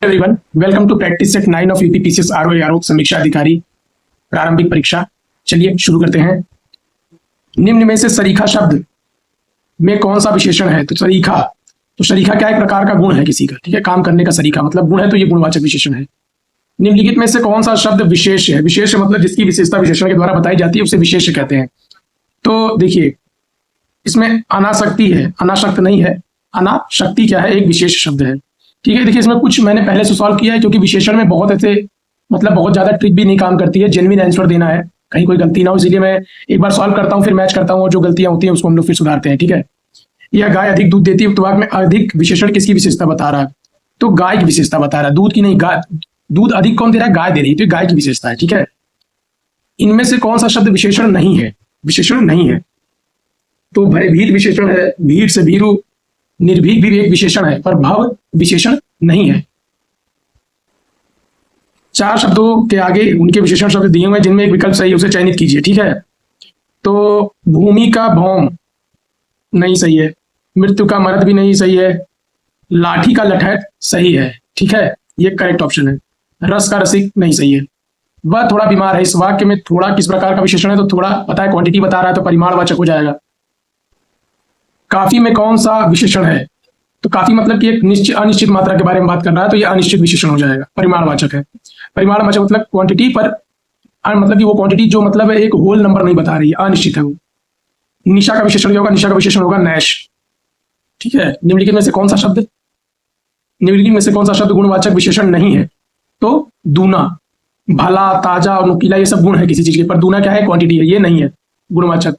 Everyone, welcome to practice set 9 of UPPCS RO समीक्षा अधिकारी प्रारंभिक परीक्षा। चलिए शुरू करते हैं। निम्न में से सरीखा शब्द में कौन सा विशेषण है? तो सरीखा क्या एक प्रकार का गुण है किसी का, ठीक है, काम करने का सरीखा मतलब गुण है, तो ये गुणवाचक विशेषण है। निम्नलिखित में से कौन सा शब्द विशेष है? विशेष मतलब जिसकी विशेषता विशेषण के द्वारा बताई जाती है उसे विशेष कहते हैं। तो देखिए इसमें अनासक्ति है, अनासक्त नहीं है। अनाशक्ति क्या है? एक विशेष शब्द है, ठीक है। देखिए इसमें कुछ मैंने पहले से सॉल्व किया है क्योंकि विशेषण में बहुत ऐसे मतलब बहुत ज्यादा ट्रिक भी नहीं काम करती है, जेन्युइन आंसर देना है, कहीं कोई गलती ना हो, इसलिए मैं एक बार सॉल्व करता हूँ फिर मैच करता हूँ और जो गलतियां होती हैं उसको हम लोग फिर सुधारते हैं, ठीक है। यह गाय अधिक दूध देती है, उपवाक में अधिक विशेषण किसकी विशेषता बता रहा है? तो गाय की विशेषता बता रहा है, दूध की नहीं। गाय दूध अधिक कौन दे रहा है? गाय दे रही है, तो गाय की विशेषता है, ठीक है। इनमें से कौन सा शब्द विशेषण नहीं है? विशेषण नहीं है तो भयभीत विशेषण है, भीड़ से भीरु। निर्भीक भी एक विशेषण है पर भव विशेषण नहीं है। चार शब्दों के आगे उनके विशेषण शब्द दिए हुए हैं, जिनमें एक विकल्प सही है उसे चयनित कीजिए, ठीक है। तो भूमि का भौम नहीं सही है, मृत्यु का मरद भी नहीं सही है, लाठी का लठैत सही है, ठीक है, ये करेक्ट ऑप्शन है। रस का रसिक नहीं सही है। वह थोड़ा बीमार है, इस वाक्य में थोड़ा किस प्रकार का विशेषण है? तो थोड़ा पता है, क्वांटिटी बता रहा है तो परिमाणवाचक हो जाएगा। काफी में कौन सा विशेषण है? तो काफी मतलब कि एक निश्चित अनिश्चित मात्रा के बारे में बात कर रहा है, तो यह अनिश्चित विशेषण हो जाएगा, परिमाणवाचक है। परिमाणवाचक मतलब क्वांटिटी पर मतलब कि वो क्वांटिटी जो मतलब है एक होल नंबर नहीं बता रही है, अनिश्चित है वो। निशा का विशेषण क्या होगा? निशा का विशेषण होगा नैश, ठीक है। निम्नलिखित में से कौन सा शब्द गुणवाचक विशेषण नहीं है? तो दूना। भला, ताजा और नुकीला ये सब गुण है किसी चीज के, पर दूना क्या है? क्वांटिटी है, ये नहीं है गुणवाचक।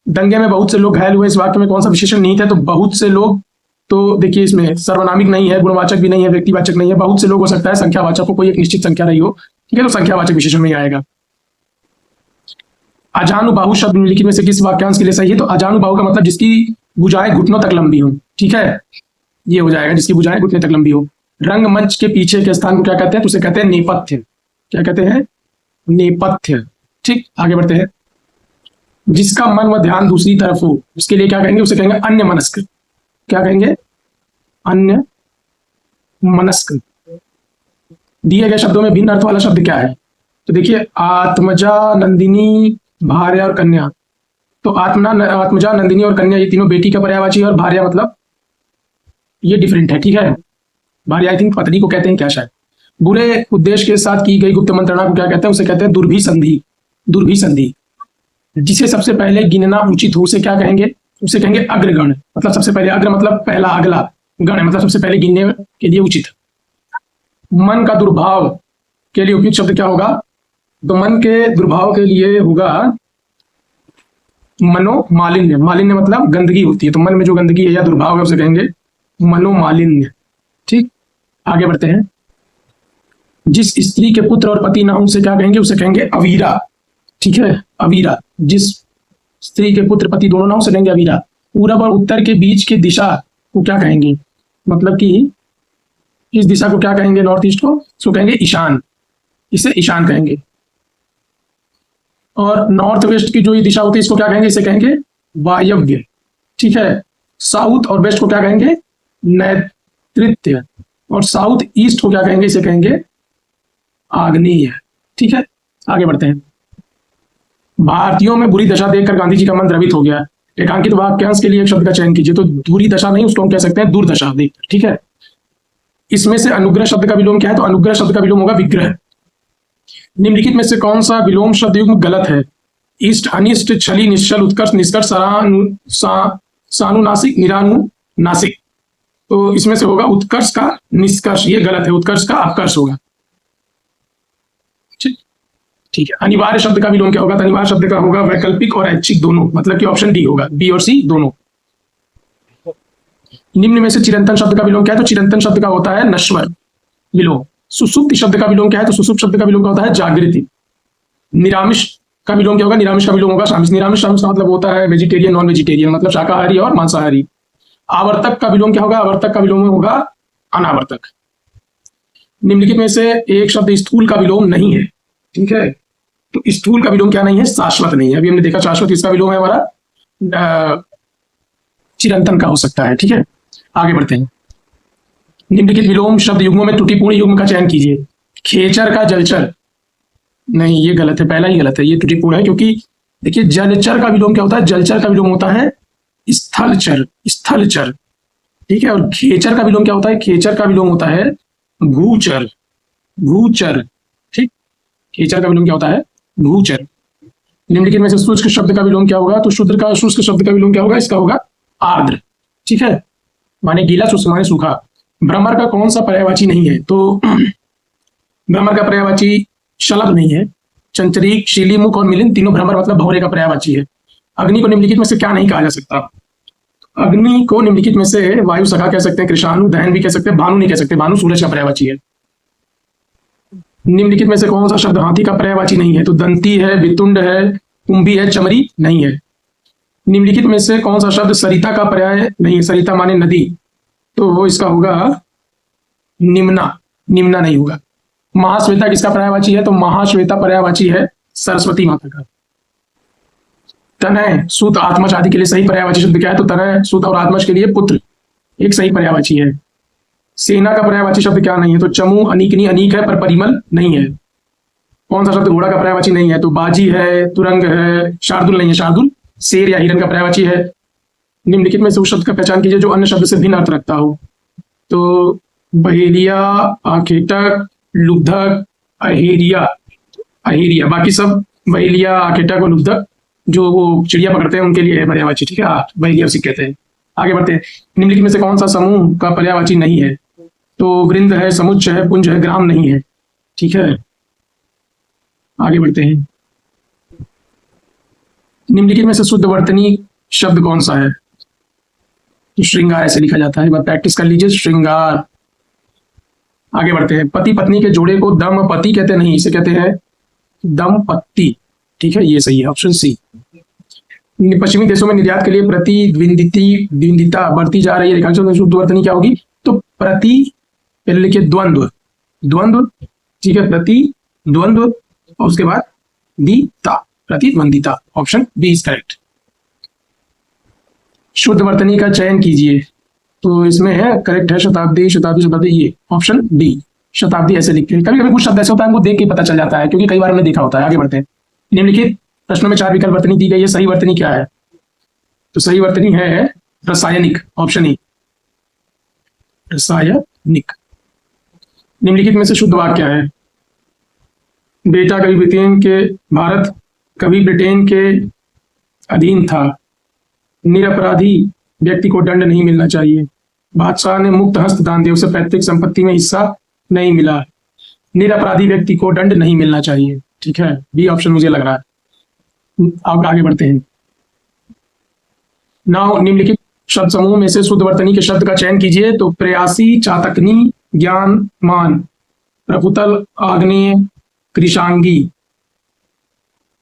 दंगे में बहुत से लोग घायल हुए, इस वाक्य में कौन सा विशेषण नहीं था? तो बहुत से लोग। तो देखिए इसमें सर्वनामिक नहीं है, गुणवाचक भी नहीं है, व्यक्तिवाचक नहीं है। बहुत से लोग हो सकता है संख्यावाचक को, कोई एक निश्चित संख्या रही हो, ठीक है, तो संख्यावाचक विशेषण में आएगा। अजानुबाहु शब्द निम्नलिखित में से किस वाक्यांश के लिए सही है? तो अजानुबाहु का मतलब जिसकी भुजाएं घुटनों तक लंबी हो, ठीक है, ये हो जाएगा, जिसकी भुजाएं घुटने तक लंबी हो। रंगमंच के पीछे के स्थान को क्या कहते हैं? तो उसे कहते हैं नेपथ्य। क्या कहते हैं? नेपथ्य, ठीक। आगे बढ़ते हैं। जिसका मन व ध्यान दूसरी तरफ हो उसके लिए क्या कहेंगे? उसे कहेंगे अन्य मनस्क। क्या कहेंगे? अन्य मनस्क। दिए गए शब्दों में भिन्न अर्थ वाला शब्द क्या है? तो देखिए आत्मजा, नंदिनी, भार्या और कन्या। तो आत्मजा, नंदिनी और कन्या ये तीनों बेटी का पर्यायवाची है, और भार्या मतलब ये डिफरेंट है, ठीक है। भार्या आई थिंक पत्नी को कहते हैं क्या शायद। बुरे उद्देश्य के साथ की गई गुप्त मंत्रणा को क्या कहते हैं? उसे कहते हैं दुर्भिसंधि। दुर्भिसंधि। जिसे सबसे पहले गिनना उचित हो उसे क्या कहेंगे? उसे कहेंगे अग्रगण। मतलब सबसे पहले, अग्र मतलब पहला, अगला, गण मतलब सबसे पहले गिनने के लिए उचित। मन का दुर्भाव के लिए उपयुक्त शब्द क्या होगा? तो मन के दुर्भाव के लिए होगा मनोमालिन्य। मालिन्य मतलब गंदगी होती है, तो मन में जो गंदगी है या दुर्भाव है उसे कहेंगे मनोमालिन्य, ठीक। आगे बढ़ते हैं। जिस स्त्री के पुत्र और पति ना हो उसे क्या कहेंगे? उसे कहेंगे अवीरा, ठीक है, अवीरा। जिस स्त्री के पुत्र पति दोनों ना हो उसे कहेंगे अवीरा। पूरब और उत्तर के बीच की दिशा को क्या कहेंगे? मतलब कि इस दिशा को क्या कहेंगे? नॉर्थ ईस्ट को, इसको कहेंगे ईशान, इसे ईशान कहेंगे। और नॉर्थ वेस्ट की जो ये दिशा होती है इसको क्या कहेंगे? इसे कहेंगे वायव्य, ठीक है। साउथ और वेस्ट को क्या कहेंगे? नैऋत्य। और साउथ ईस्ट को क्या कहेंगे? इसे कहेंगे आग्नेय, ठीक है। आगे बढ़ते हैं। भारतीयों में बुरी दशा देखकर गांधी जी का मन द्रवित हो गया। एकांकित वाक्यांश के लिए एक शब्द का चयन कीजिए। तो बुरी दशा नहीं, उसको हम कह सकते हैं दुर्दशा देखकर, ठीक है। इसमें से अनुग्रह शब्द का विलोम क्या है? तो अनुग्रह शब्द का विलोम होगा विग्रह। निम्नलिखित में से कौन सा विलोम शब्द युग्म गलत है? इष्ट, अनिष्ट, छली, निश्चल, उत्कर्ष, निष्कर्ष, सानुनासिक, निरानुनासिक। तो इसमें से होगा उत्कर्ष का निष्कर्ष, ये गलत है, उत्कर्ष का अपकर्ष होगा, ठीक है। अनिवार्य शब्द का विलोम क्या होगा? तो अनिवार्य शब्द का होगा वैकल्पिक और ऐच्छिक दोनों, मतलब कि ऑप्शन डी होगा, बी और सी दोनों। निम्न में से चिरंतन शब्द का विलोम क्या है? तो चिरंतन शब्द का होता है नश्वर विलोम। सुसुप्ति शब्द का विलोम क्या है? तो सुसुप्त शब्द का विलोम क्या होता है? जागृति। निरामिष का विलोम क्या होगा? निरामिष का विलोम होगा शामिश। निरामिष का मतलब होता है वेजिटेरियन, नॉन वेजिटेरियन, मतलब शाकाहारी और मांसाहारी। आवर्तक का विलोम क्या होगा? आवर्तक का विलोम होगा अनावर्तक। निम्नलिखित में से एक शब्द स्थूल का विलोम नहीं है, ठीक है। तो स्थूल का विलोम क्या नहीं है? शाश्वत नहीं है। अभी हमने देखा शाश्वत इसका विलोम है हमारा चिरंतन का हो सकता है, ठीक है। आगे बढ़ते हैं। निम्नलिखित विलोम शब्द युग्मों में त्रुटिपूर्ण युग्म का चयन कीजिए। खेचर का जलचर, नहीं ये गलत है, पहला ही गलत है, ये त्रुटिपूर्ण है। क्योंकि देखिए जलचर का विलोम क्या होता है, जलचर का विलोम होता है स्थलचर, स्थलचर, ठीक है। और खेचर का विलोम क्या होता है, खेचर का विलोम होता है भूचर, भूचर, ठीक। खेचर का विलोम क्या होता है, भूचर। निम्नलिखित में से शुष्क शब्द का विलोम क्या होगा, तो शुष्क शब्द का विलोम क्या होगा, इसका होगा आर्द्र, ठीक है, माने गीला, शुष्क माने सूखा। भ्रमर का कौन सा पर्यायवाची नहीं है, तो भ्रमर का पर्यायवाची शलभ नहीं है। चंचरीक, शीलीमुख और मिलिंद तीनों भ्रमर मतलब भौरे का पर्यायवाची है। अग्नि को निम्नलिखित में से क्या नहीं कहा जा सकता, अग्नि को निम्नलिखित में से वायु सखा कह सकते हैं, कृषाणु, दहन भी कह सकते हैं, भानु नहीं कह सकते, भानु सूरज का पर्यायवाची है। निम्नलिखित में से कौन सा शब्द हाथी का पर्यायवाची नहीं है, तो दंती है, वितुंड है, कुंभी है, चमरी नहीं है। निम्नलिखित में से कौन सा शब्द सरिता का पर्याय नहीं है, सरिता माने नदी, तो इसका होगा निम्ना, निम्ना नहीं होगा। महाश्वेता किसका पर्यायवाची है, तो महाश्वेता पर्यायवाची है सरस्वती माता का। तनय, सुत, आत्मज आदि के लिए सही पर्यायवाची शब्द क्या है, तो तनय, सुत और आत्मज के लिए पुत्र एक सही पर्यायवाची है। सेना का पर्यायवाची शब्द क्या नहीं है, तो चमू, अनीकनी, अनीक है पर परिमल नहीं है। कौन सा शब्द घोड़ा का पर्यायवाची नहीं है, तो बाजी है, तुरंग है, शार्दुल नहीं है, शार्दुल शेर या हिरन का पर्यायवाची है। निम्नलिखित में से उस शब्द का पहचान कीजिए जो अन्य शब्द से भिन्न अर्थ रखता हो, तो बहेलिया, आखेटक, लुब्धक, अहेरिया, अहेरिया, बाकी सब बहेलिया, आखेटक और लुब्धक जो वो चिड़िया पकड़ते हैं उनके लिए है पर्यायवाची, ठीक है, बहेलिया उसी कहते हैं। आगे बढ़ते हैं। निम्नलिखित में से कौन सा समूह का पर्यायवाची नहीं है, तो वृंद है, समुच्च है, पुंज है, ग्राम नहीं है, ठीक है। आगे बढ़ते हैं। निम्नलिखित में से शुद्ध वर्तनी शब्द कौन सा है, तो श्रृंगार ऐसे लिखा जाता है, एक बार प्रैक्टिस कर लीजिए, श्रृंगार। आगे बढ़ते हैं। पति पत्नी के जोड़े को दंपति कहते नहीं, इसे कहते हैं दंपत्ति, ठीक है, ये सही है, ऑप्शन सी। पश्चिमी देशों में निर्यात के लिए द्विंदिता बढ़ती जा रही है, रेखांशों में शुद्ध वर्तनी क्या होगी, तो प्रति, पहले लिखिए द्वंद्व, द्वंद्व, ठीक है, प्रति द्वंद्व और उसके बाद दीता, प्रतिद्वंदिता, ऑप्शन बी इज करेक्ट। शुद्ध वर्तनी का चयन कीजिए, तो इसमें है करेक्ट है शताब्दी, शताब्दी, शताब्दी, ये ऑप्शन डी, शताब्दी ऐसे लिखते हैं। कभी कभी कुछ शब्द ऐसे होता है हमको देख के पता चल जाता है, क्योंकि कई बार हमने देखा होता है। आगे बढ़ते हैं। निम्नलिखित प्रश्नों में 4 विकल्प वर्तनी दी गई है, सही वर्तनी क्या है, तो सही वर्तनी है रासायनिक, ऑप्शन ई, रासायनिक। निम्नलिखित में से शुद्ध वाक्य क्या है, बेटा कभी ब्रिटेन के, भारत कभी ब्रिटेन के अधीन था, निरपराधी व्यक्ति को दंड नहीं मिलना चाहिए, बादशाह ने मुक्त हस्त दान दिया, उसे पैतृक संपत्ति में हिस्सा नहीं मिला, निरपराधी व्यक्ति को दंड नहीं मिलना चाहिए, ठीक है, बी ऑप्शन मुझे लग रहा है। अब आगे बढ़ते हैं। नाउ निम्नलिखित शब्द समूह में से शुद्ध वर्तनी के शब्द का चयन कीजिए, तो प्रयासी, चातकनी, ज्ञान, मान, प्रफुतल, आग्नेय, कृशांगी,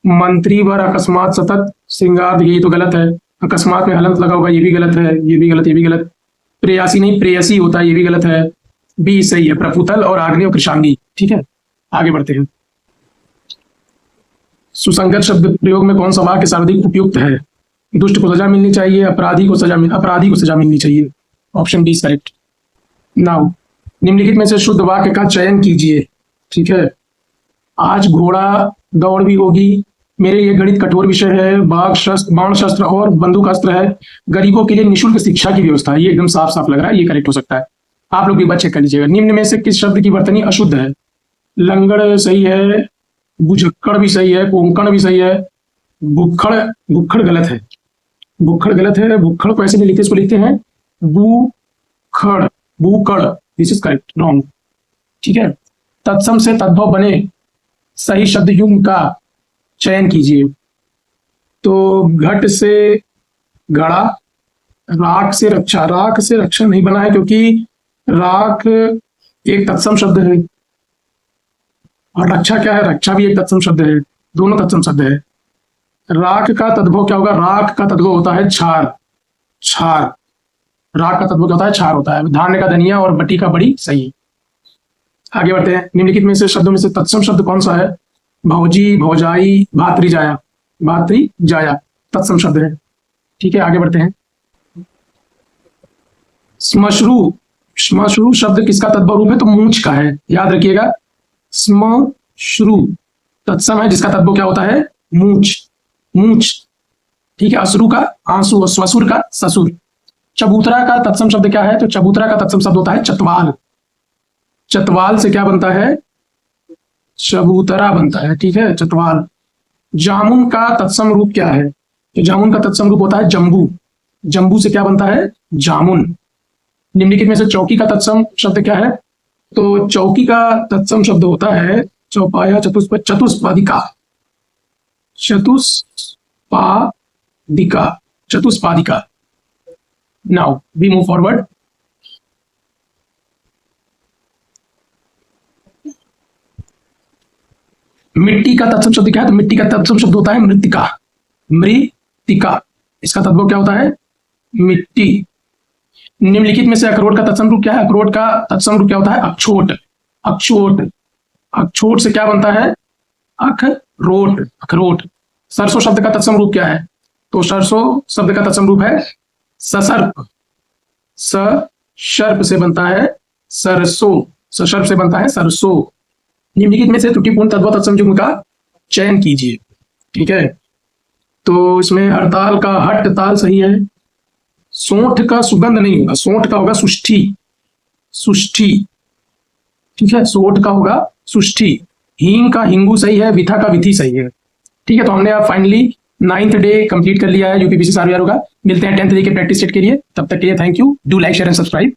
मंत्री वर, अकस्मात, सतत, श्रृंगार, ये तो गलत है, अकस्मात में हलंत लगा होगा, ये भी गलत है, ये भी गलत, ये भी गलत, प्रेयासी नहीं प्रेयसी होता है, ये भी गलत है, बी सही है, प्रफुतल और आग्नेय और कृशांगी, ठीक है। आगे बढ़ते हैं। सुसंगत शब्द प्रयोग में कौन सा वाक्य सर्वाधिक उपयुक्त है, दुष्ट को सजा मिलनी चाहिए, अपराधी को सजा मिलनी चाहिए, ऑप्शन बी करेक्ट। नाउ निम्नलिखित में से शुद्ध वाक्य का चयन कीजिए, ठीक है। आज घोड़ा दौड़ भी होगी, मेरे लिए गणित कठोर विषय है, बाण शस्त्र और बंदूक अस्त्र है, गरीबों के लिए निःशुल्क शिक्षा की व्यवस्था है, ये एकदम साफ साफ लग रहा है, ये करेक्ट हो सकता है। आप लोग भी बात चेक कर लीजिएगा। निम्न में से किस शब्द की वर्तनी अशुद्ध है, लंगड़ सही है, बुझक्कड़ भी सही है, कोंकण भी सही है, भुक्खड़ गलत है, भुक्खड़ गलत है, भुक्खड़ को ऐसे नहीं लिखते, इसको लिखते हैं बूकड़, दिस इज करेक्ट, रॉन्ग, ठीक है। तत्सम से तद्भव बने सही शब्द युग्म का चयन कीजिए, तो घट से घड़ा, राख से रक्षा, राख से रक्षा नहीं बना है क्योंकि राख एक तत्सम शब्द है और रक्षा क्या है, रक्षा भी एक तत्सम शब्द है, दोनों तत्सम शब्द है। राख का तद्भव क्या होगा, राख का तद्भव होता है छार, छार, राख का तद्भव क्या होता है, छार होता है। धान्य का धनिया और बटी का बड़ी, सही। आगे बढ़ते हैं। निम्नलिखित में से शब्दों में से तत्सम शब्द कौन सा है, भौजी, भौजाई, भातृजाया, भातृजाया तत्सम शब्द है, ठीक है। आगे बढ़ते हैं। श्मश्रु श्मश्रु शब्द किसका तद्भव रूप है? तो मूंछ का है, याद रखिएगा। श्मश्रु तत्सम है जिसका तद्भव क्या होता है? मूंछ, मूंछ। ठीक है, अश्रु का आंसू और स्वसुर का ससुर। चबूतरा का तत्सम शब्द क्या है? तो चबूतरा का तत्सम शब्द होता है चतवाल। चतवाल से क्या बनता है? चबूतरा बनता है। ठीक है, चतवाल। जामुन का तत्सम रूप क्या है? तो जामुन का तत्सम रूप होता है जम्बू। जम्बू से क्या बनता है? जामुन। निम्नलिखित में से चौकी का तत्सम शब्द क्या है? तो चौकी का तत्सम शब्द होता है चौपाया चतुष्पादिका। चतुष्पादिका, चतुष्पादिका। Now we move forward. मिट्टी का तत्सम शब्द क्या है? तो मिट्टी का तत्सम शब्द होता है मृत्तिका। मृत्तिका, इसका तद्भव क्या होता है? मिट्टी। निम्नलिखित में से अखरोट का तत्सम रूप क्या है? अखरोट का तत्सम रूप क्या होता है? अक्षोट। अक्षोट, अक्षोट से क्या बनता है? अखरोट, अखरोट। सरसों शब्द का तत्सम रूप क्या है? तो सरसों शब्द का तत्सम रूप है ससर्प। सर्प से बनता है सरसों, ससर्प से बनता है सरसों। निम्नलिखित में से त्रुटिपूर्ण तद्भव तत्सम युग्म का चयन कीजिए। ठीक है, तो इसमें हड़ताल का हट ताल सही है। सोंठ का सुगंध नहीं होगा, सोंठ का होगा सुष्ठी, सुष्ठी। ठीक है, सोंठ का होगा सुष्ठी। हींग का हिंगू सही है, विथा का विथि सही है। ठीक है, तो हमने अब फाइनली 9th डे कंप्लीट कर लिया है यूपीपीसी आरआरओ का। मिलते हैं 10th डे के प्रैक्टिस सेट के लिए, तब तक के लिए thank you. Do like share and subscribe.